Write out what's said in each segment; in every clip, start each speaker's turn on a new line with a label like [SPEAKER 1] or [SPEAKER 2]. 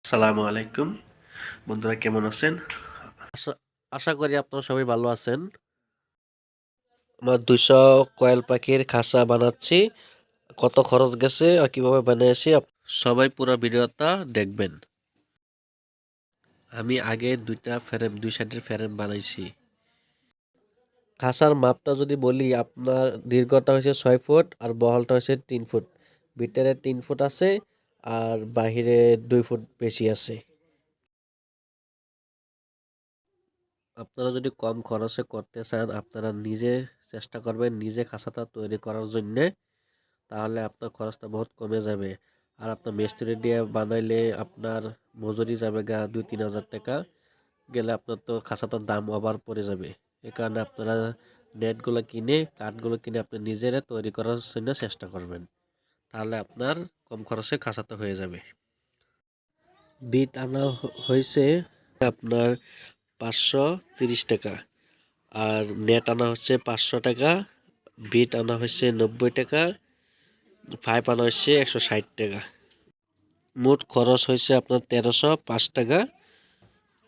[SPEAKER 1] আসসালামু আলাইকুম বন্ধুরা, কেমন আছেন? আশা আশা করি আপনারা সবাই ভালো আছেন। আমার 200 কোয়েল পাখির খাঁচা বানাচ্ছি। কত খরচ গেছে আর কিভাবে বানিয়েছি সবাই পুরো ভিডিওটা দেখবেন। আমি আগে দুই সাইডের ফ্রেম বানাইছি। খাঁচার মাপটা যদি বলি, আপনার দীর্ঘটা হয়েছে 6 ফুট আর বহলটা হয়েছে 3 ফুট। ভিতরে 3 ফুট আছে আর বাহিরে 2 ফুট বেশি আছে। আপনারা যদি কম খরচে করতে চান, আপনারা নিজে চেষ্টা করবেন নিজে খাঁচাটা তৈরি করার জন্যে, তাহলে আপনার খরচটা বহুত কমে যাবে। আর আপনার মিস্ত্রি দিয়ে বানাইলে আপনার মজুরি যাবে 2-3 হাজার টাকা, গেলে আপনার তো খাঁচাটার দাম ওভার পড়ে যাবে। এই কারণে আপনারা নেটগুলো কিনে কাঠগুলো কিনে আপনি নিজেরা তৈরি করার জন্য চেষ্টা করবেন, তাহলে আপনার কম খরচে খাঁচাটা হয়ে যাবে। বিট আনা হয়েছে আপনার 530 টাকা, আর নেট আনা হচ্ছে 500 টাকা, বিট আনা হচ্ছে 90 টাকা, পাইপ আনা হচ্ছে 160 টাকা। মোট খরচ হয়েছে আপনার 1305 টাকা।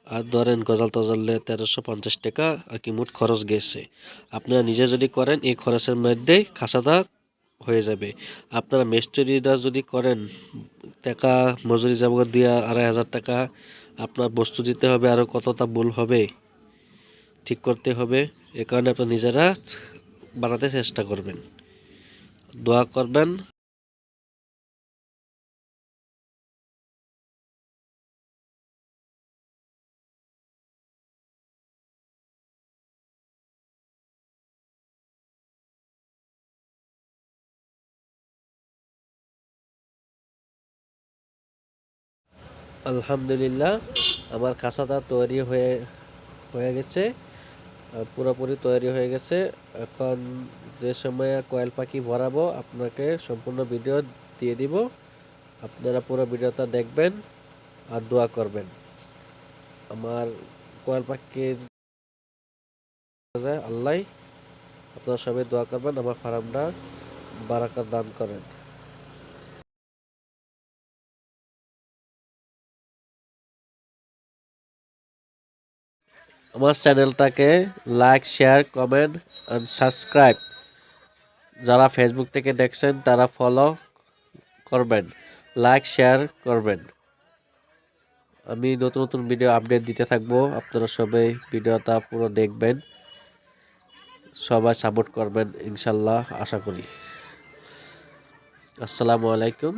[SPEAKER 1] আর ধরেন গজাল টজালে 1350 টাকা আর কি মোট খরচ গেছে। আপনারা নিজে যদি করেন এই খরচের মধ্যেই খাঁচাটা হয়ে যাবে। আপনারা মিস্ত্রিরা যদি করেন, টাকা মজুরি যাব 2-2.5 হাজার টাকা, আপনার বস্তু দিতে হবে, আরও কতটা ভুল হবে ঠিক করতে হবে। এ কারণে আপনারা নিজেরা বানাতে চেষ্টা করবেন, দোয়া করবেন। আলহামদুলিল্লাহ, আমার খাঁচাটা তৈরি হয়ে হয়ে গেছে, পুরোপুরি তৈরি হয়ে গেছে। এখন যে সময়ে কয়েল পাখি ভরাবো আপনাকে সম্পূর্ণ ভিডিও দিয়ে দিব। আপনারা পুরো ভিডিওটা দেখবেন আর দোয়া করবেন। আমার কয়েল পাখির আল্লাহ, আপনারা সবাই দোয়া করবেন, আমার ফার্মটা বারাকাত দান করেন। আমার চ্যানেলটাকে like, share, comment and subscribe. যারা ফেসবুক থেকে দেখছেন তারা ফলো করবেন, লাইক শেয়ার করবেন। আমি নতুন নতুন ভিডিও আপডেট দিতে থাকবো, আপনারা সবাই ভিডিওটা পুরো দেখবেন, সবাই সাপোর্ট করবেন ইনশাল্লাহ, আশা করি। আসসালামু আলাইকুম।